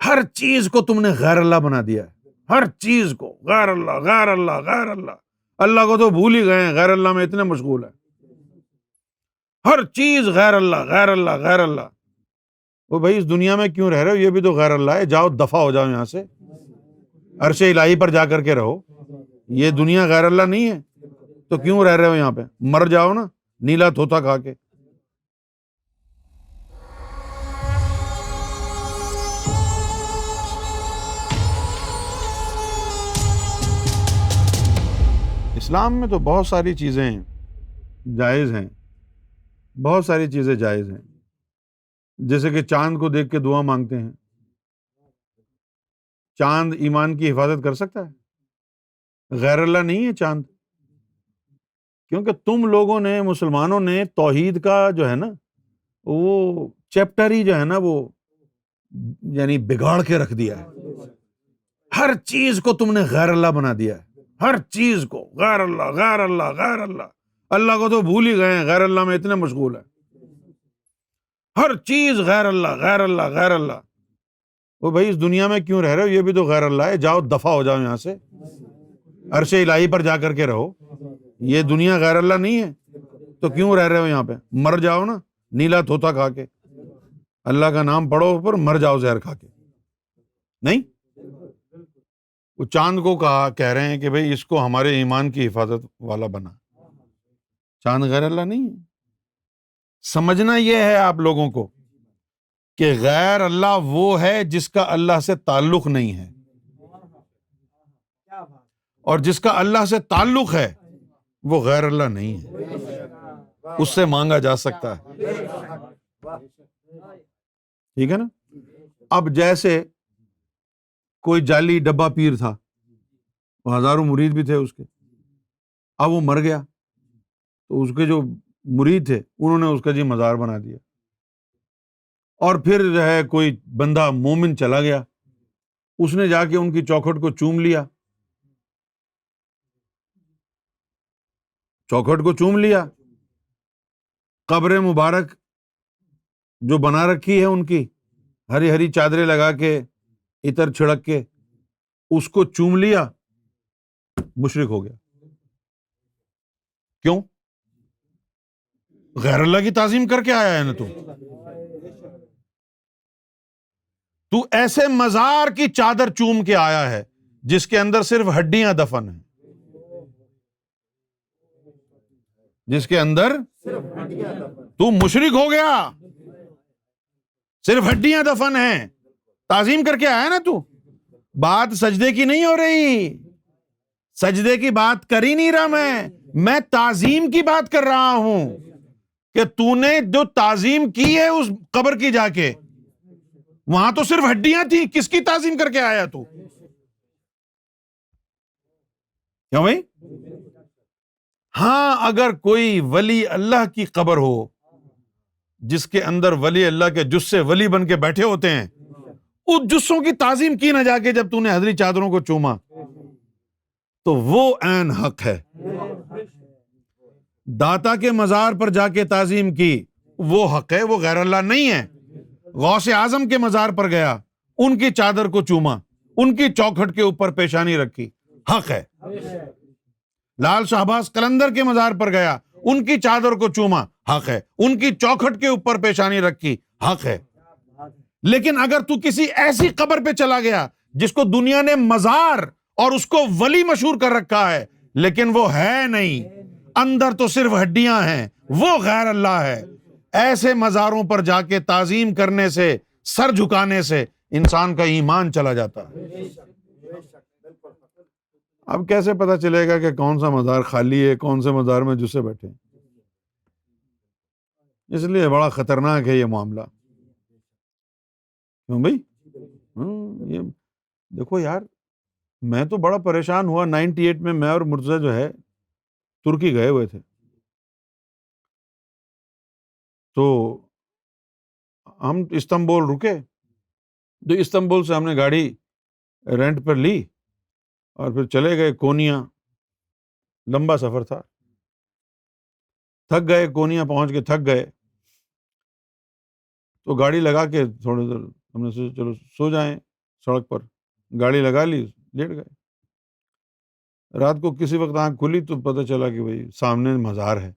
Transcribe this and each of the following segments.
ہر چیز کو تم نے غیر اللہ بنا دیا ہے، ہر چیز کو غیر اللہ غیر اللہ غیر اللہ، اللہ کو تو بھول ہی گئے ہیں، غیر اللہ میں اتنے مشغول ہیں، ہر چیز غیر اللہ غیر اللہ غیر اللہ۔ وہ بھائی اس دنیا میں کیوں رہ رہے ہو؟ یہ بھی تو غیر اللہ ہے، جاؤ دفع ہو جاؤ یہاں سے، عرش الہی پر جا کر کے رہو۔ یہ دنیا غیر اللہ نہیں ہے تو کیوں رہ رہے ہو یہاں پہ؟ مر جاؤ نا نیلا طوطا کھا کے۔ اسلام میں تو بہت ساری چیزیں جائز ہیں، بہت ساری چیزیں جائز ہیں، جیسے کہ چاند کو دیکھ کے دعا مانگتے ہیں۔ چاند ایمان کی حفاظت کر سکتا ہے؟ غیر اللہ نہیں ہے چاند، کیونکہ تم لوگوں نے، مسلمانوں نے توحید کا جو ہے نا وہ چیپٹر ہی جو ہے نا وہ یعنی بگاڑ کے رکھ دیا ہے۔ ہر چیز کو تم نے غیر اللہ بنا دیا ہے، ہر چیز کو غیر اللہ غیر اللہ غیر اللہ، اللہ کو تو بھول ہی گئے ہیں، غیر اللہ میں اتنے مشغول ہیں، ہر چیز غیر اللہ غیر اللہ غیر اللہ۔ وہ بھائی اس دنیا میں کیوں رہ رہے ہو؟ یہ بھی تو غیر اللہ ہے، جاؤ دفع ہو جاؤ یہاں سے، عرش الہی پر جا کر کے رہو۔ یہ دنیا غیر اللہ نہیں ہے تو کیوں رہ رہے ہو یہاں پہ؟ مر جاؤ نا نیلا طوطا کھا کے، اللہ کا نام پڑھو پر مر جاؤ زہر کھا کے۔ نہیں، وہ چاند کو کہہ رہے ہیں کہ بھئی اس کو ہمارے ایمان کی حفاظت والا بنا۔ چاند غیر اللہ نہیں ہے۔ سمجھنا یہ ہے آپ لوگوں کو کہ غیر اللہ وہ ہے جس کا اللہ سے تعلق نہیں ہے، اور جس کا اللہ سے تعلق ہے وہ غیر اللہ نہیں ہے، اس سے مانگا جا سکتا ہے۔ ٹھیک ہے نا؟ اب جیسے کوئی جعلی ڈبہ پیر تھا، وہ ہزاروں مرید بھی تھے اس کے، اب وہ مر گیا تو اس کے جو مرید تھے انہوں نے اس کا مزار بنا دیا، اور پھر جو ہے کوئی بندہ مومن چلا گیا، اس نے جا کے ان کی چوکھٹ کو چوم لیا، چوکھٹ کو چوم لیا، قبر مبارک جو بنا رکھی ہے ان کی، ہری ہری چادریں لگا کے عطر چھڑک کے اس کو چوم لیا، مشرک ہو گیا۔ کیوں؟ غیر اللہ کی تعظیم کر کے آیا ہے نا تو ایسے مزار کی چادر چوم کے آیا ہے جس کے اندر صرف ہڈیاں دفن ہیں، جس کے اندر تو مشرک ہو گیا، صرف ہڈیاں دفن ہیں، تعظیم کر کے آیا نا تو۔ بات سجدے کی نہیں ہو رہی، سجدے کی بات کر ہی نہیں رہا میں تعظیم کی بات کر رہا ہوں کہ تو نے جو تعظیم کی ہے اس قبر کی جا کے، وہاں تو صرف ہڈیاں تھیں، کس کی تعظیم کر کے آیا تو؟ کیوں بھائی؟ ہاں اگر کوئی ولی اللہ کی قبر ہو جس کے اندر ولی اللہ کے جثے ولی بن کے بیٹھے ہوتے ہیں، اس جثوں کی تعظیم کی نہ جا کے جب تو نے حضری چادروں کو چوما، تو وہ عین حق ہے۔ داتا کے مزار پر جا کے تعظیم کی، وہ حق ہے، وہ غیر اللہ نہیں ہے۔ غوث اعظم کے مزار پر گیا، ان کی چادر کو چوما، ان کی چوکھٹ کے اوپر پیشانی رکھی، حق ہے۔ لال شہباز قلندر کے مزار پر گیا، ان کی چادر کو چوما، حق ہے۔ ان کی چوکھٹ کے اوپر پیشانی رکھی، حق ہے۔ لیکن اگر تو کسی ایسی قبر پہ چلا گیا جس کو دنیا نے مزار اور اس کو ولی مشہور کر رکھا ہے، لیکن وہ ہے نہیں، اندر تو صرف ہڈیاں ہیں، وہ غیر اللہ ہے، ایسے مزاروں پر جا کے تعظیم کرنے سے، سر جھکانے سے انسان کا ایمان چلا جاتا ہے۔ اب کیسے پتا چلے گا کہ کون سا مزار خالی ہے، کون سے مزار میں جسے بیٹھے؟ اس لیے بڑا خطرناک ہے یہ معاملہ۔ کیوں بھائی؟ یہ دیکھو یار، میں تو بڑا پریشان ہوا 98 میں، میں اور مرتضیٰ جو ہے ترکی گئے ہوئے تھے، تو ہم استنبول رکے، تو استنبول سے ہم نے گاڑی رینٹ پر لی اور پھر چلے گئے کونیا، لمبا سفر تھا، تھک گئے، کونیا پہنچ کے تھک گئے، تو گاڑی لگا کے تھوڑی دیر ہم نے سوچا چلو سو جائیں، سڑک پر گاڑی لگا لی، لیٹ گئے۔ رات کو کسی وقت آنکھ کھلی تو پتہ چلا کہ بھائی سامنے مزار ہے،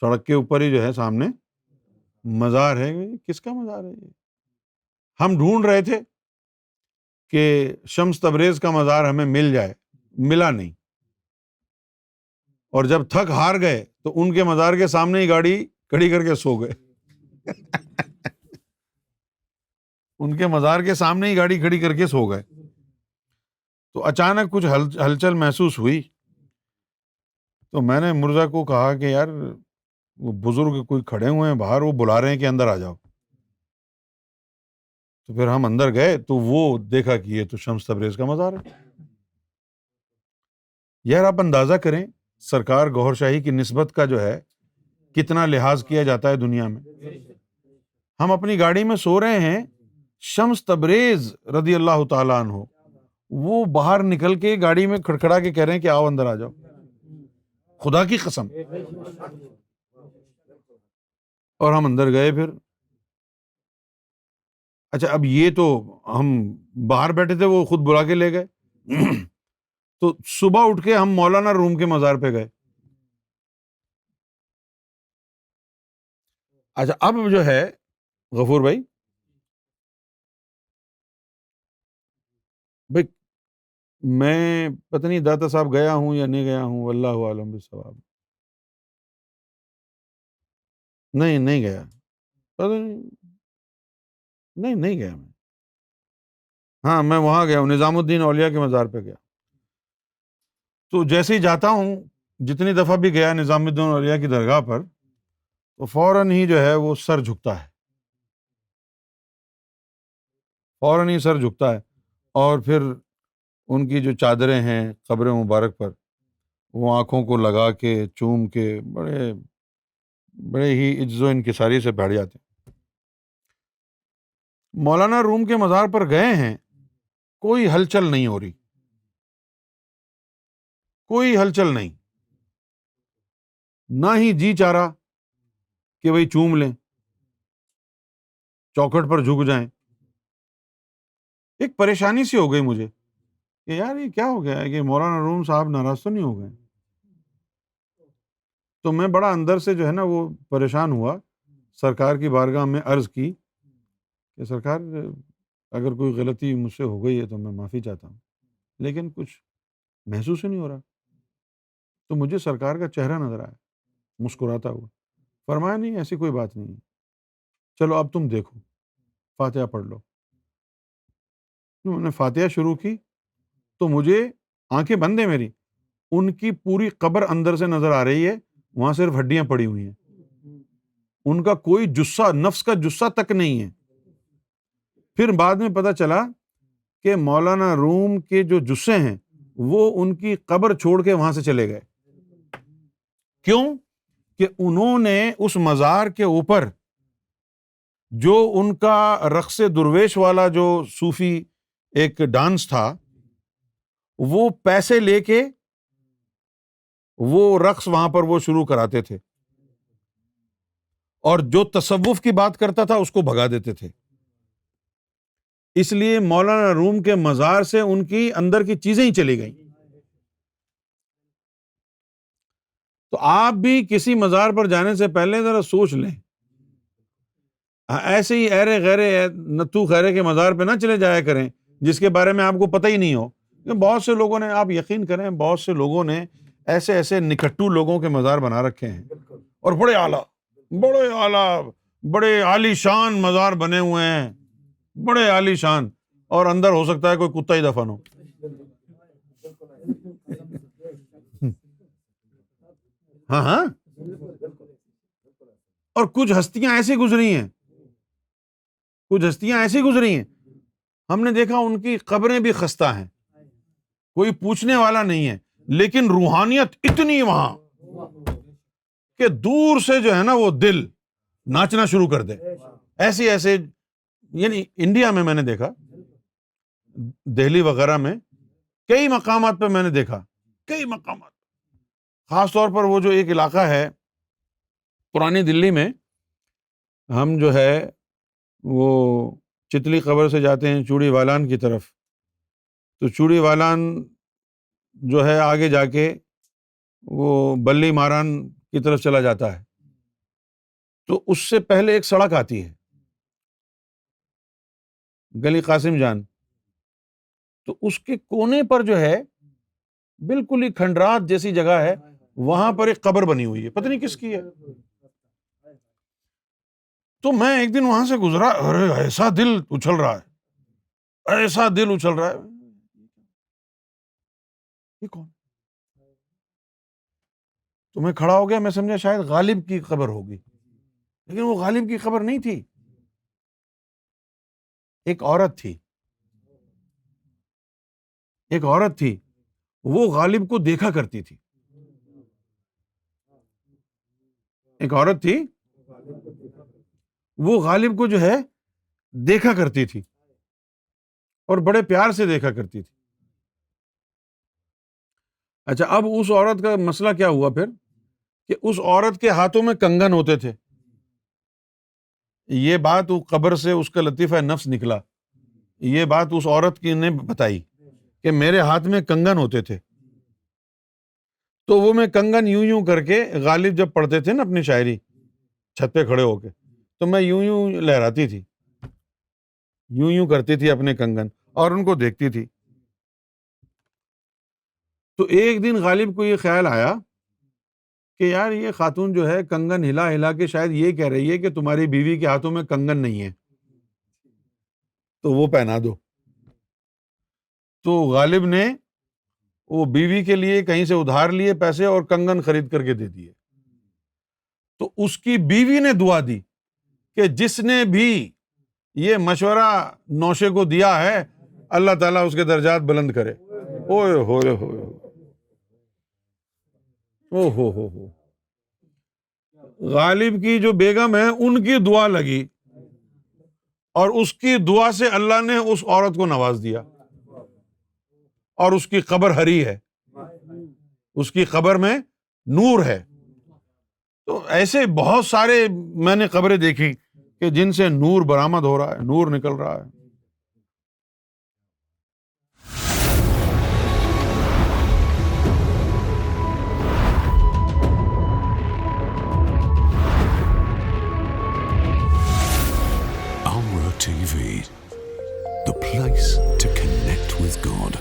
سڑک کے اوپر ہی جو ہے سامنے مزار ہے۔ کس کا مزار ہے یہ؟ ہم ڈھونڈ رہے تھے کہ شمس تبریز کا مزار ہمیں مل جائے، ملا نہیں، اور جب تھک ہار گئے تو ان کے مزار کے سامنے ہی گاڑی کھڑی کر کے سو گئے۔ ان کے مزار کے سامنے ہی گاڑی کھڑی کر کے سو گئے۔ تو اچانک کچھ ہلچل محسوس ہوئی، تو میں نے مرزا کو کہا کہ یار وہ بزرگ کوئی کھڑے ہوئے ہیں باہر، وہ بلا رہے ہیں کہ اندر آ جاؤ۔ تو پھر ہم اندر گئے تو وہ دیکھا کہ یہ تو شمس تبریز کا مزار ہے۔ یار آپ اندازہ کریں سرکار گوہر شاہی کی نسبت کا جو ہے کتنا لحاظ کیا جاتا ہے دنیا میں۔ ہم اپنی گاڑی میں سو رہے ہیں، شمس تبریز رضی اللہ تعالیٰ عنہ وہ باہر نکل کے گاڑی میں کھڑکھڑا کے کہہ رہے ہیں کہ آؤ اندر آ جاؤ، خدا کی قسم۔ اور ہم اندر گئے پھر۔ اچھا اب یہ تو ہم باہر بیٹھے تھے، وہ خود بلا کے لے گئے۔ تو صبح اٹھ کے ہم مولانا روم کے مزار پہ گئے۔ اچھا اب جو ہے غفور بھائی میں پتہ نہیں داتا صاحب گیا ہوں یا نہیں گیا ہوں، واللہ عالم بالصواب۔ نہیں گیا، پتہ نہیں گیا میں۔ ہاں میں وہاں گیا ہوں، نظام الدین اولیاء کے مزار پہ گیا۔ تو جیسے ہی جاتا ہوں، جتنی دفعہ بھی گیا نظام الدین اولیاء کی درگاہ پر، تو فوراً ہی جو ہے وہ سر جھکتا ہے، فوراً ہی سر جھکتا ہے، اور پھر ان کی جو چادریں ہیں قبر مبارک پر، وہ آنکھوں کو لگا کے چوم کے بڑے ہی عجز و انکساری سے بیٹھ جاتے ہیں۔ مولانا روم کے مزار پر گئے ہیں، کوئی ہلچل نہیں ہو رہی، کوئی ہلچل نہیں، نہ ہی جی چاہ رہا کہ بھئی چوم لیں، چوکھٹ پر جھک جائیں۔ ایک پریشانی سی ہو گئی مجھے کہ یار یہ کیا ہو گیا ہے کہ مولانا روم صاحب ناراض تو نہیں ہو گئے؟ تو میں بڑا اندر سے جو ہے نا وہ پریشان ہوا، سرکار کی بارگاہ میں عرض کی کہ سرکار اگر کوئی غلطی مجھ سے ہو گئی ہے تو میں معافی چاہتا ہوں، لیکن کچھ محسوس ہی نہیں ہو رہا۔ تو مجھے سرکار کا چہرہ نظر آیا مسکراتا ہوا، فرمایا نہیں ایسی کوئی بات نہیں ہے، چلو اب تم دیکھو فاتحہ پڑھ لو۔ میں نے فاتحہ شروع کی تو مجھے آنکھیں بند ہیں میری، ان کی پوری قبر اندر سے نظر آ رہی ہے، وہاں صرف ہڈیاں پڑی ہوئی ہیں، ان کا کوئی جثہ، نفس کا جثہ تک نہیں ہے۔ پھر بعد میں پتہ چلا کہ مولانا روم کے جو جثے ہیں وہ ان کی قبر چھوڑ کے وہاں سے چلے گئے۔ کیوں؟ کہ انہوں نے اس مزار کے اوپر جو ان کا رقص درویش والا جو صوفی ایک ڈانس تھا، وہ پیسے لے کے وہ رقص وہاں پر وہ شروع کراتے تھے، اور جو تصوف کی بات کرتا تھا اس کو بھگا دیتے تھے۔ اس لیے مولانا روم کے مزار سے ان کی اندر کی چیزیں ہی چلی گئیں۔ تو آپ بھی کسی مزار پر جانے سے پہلے ذرا سوچ لیں، ایسے ہی ایرے غیرے نتو خیرے کے مزار پہ نہ چلے جایا کریں جس کے بارے میں آپ کو پتہ ہی نہیں ہو۔ بہت سے لوگوں نے، آپ یقین کریں، بہت سے لوگوں نے ایسے ایسے نکٹو لوگوں کے مزار بنا رکھے ہیں، اور بڑے اعلیٰ بڑے عالی شان مزار بنے ہوئے ہیں، بڑے عالی شان، اور اندر ہو سکتا ہے کوئی کتا ہی دفن ہو۔ ہاں اور کچھ ہستیاں ایسی گزری ہیں ہم نے دیکھا ان کی قبریں بھی خستہ ہیں، کوئی پوچھنے والا نہیں ہے، لیکن روحانیت اتنی وہاں کہ دور سے جو ہے نا وہ دل ناچنا شروع کر دے۔ ایسے یعنی انڈیا میں نے دیکھا، دہلی وغیرہ میں کئی مقامات پہ میں نے دیکھا، کئی مقامات، خاص طور پر وہ جو ایک علاقہ ہے پرانی دلی میں، ہم جو ہے وہ چتلی قبر سے جاتے ہیں چوڑی والان کی طرف، تو چوڑی والان جو ہے آگے جا کے وہ بلی ماران کی طرف چلا جاتا ہے، تو اس سے پہلے ایک سڑک آتی ہے گلی قاسم جان، تو اس کے کونے پر جو ہے بالکل ہی کھنڈرات جیسی جگہ ہے، وہاں پر ایک قبر بنی ہوئی ہے، پتہ نہیں کس کی ہے۔ تو میں ایک دن وہاں سے گزرا، ارے ایسا دل اچھل رہا ہے، ایسا دل اچھل رہا ہے، یہ کون؟ تو میں کھڑا ہو گیا، میں سمجھا شاید غالب کی قبر ہوگی، لیکن وہ غالب کی قبر نہیں تھی، ایک عورت تھی، ایک عورت تھی، وہ غالب کو دیکھا کرتی تھی، ایک عورت تھی وہ غالب کو جو ہے دیکھا کرتی تھی اور بڑے پیار سے دیکھا کرتی تھی۔ اچھا، اب اس عورت کا مسئلہ کیا ہوا پھر کہ اس عورت کے ہاتھوں میں کنگن ہوتے تھے، یہ بات وہ قبر سے اس کا لطیفہ نفس نکلا، یہ بات اس عورت کی نے بتائی کہ میرے ہاتھ میں کنگن ہوتے تھے، تو وہ میں کنگن یوں یوں کر کے، غالب جب پڑھتے تھے نا اپنی شاعری چھت پہ کھڑے ہو کے، تو میں یوں یوں لہراتی تھی، یوں یوں کرتی تھی اپنے کنگن اور ان کو دیکھتی تھی۔ تو ایک دن غالب کو یہ خیال آیا کہ یار یہ خاتون جو ہے کنگن ہلا ہلا کے شاید یہ کہہ رہی ہے کہ تمہاری بیوی کے ہاتھوں میں کنگن نہیں ہے تو وہ پہنا دو۔ تو غالب نے وہ بیوی کے لیے کہیں سے ادھار لیے پیسے اور کنگن خرید کر کے دے دیے۔ تو اس کی بیوی نے دعا دی کہ جس نے بھی یہ مشورہ نوشے کو دیا ہے اللہ تعالیٰ اس کے درجات بلند کرے۔ اوئے ہوئے ہوئے، او ہو، غالب کی جو بیگم ہے ان کی دعا لگی اور اس کی دعا سے اللہ نے اس عورت کو نواز دیا اور اس کی قبر ہری ہے، اس کی قبر میں نور ہے۔ تو ایسے بہت سارے میں نے قبریں دیکھی کہ جن سے نور برآمد ہو رہا ہے، نور نکل رہا ہے۔ Amra TV, the place to connect with God.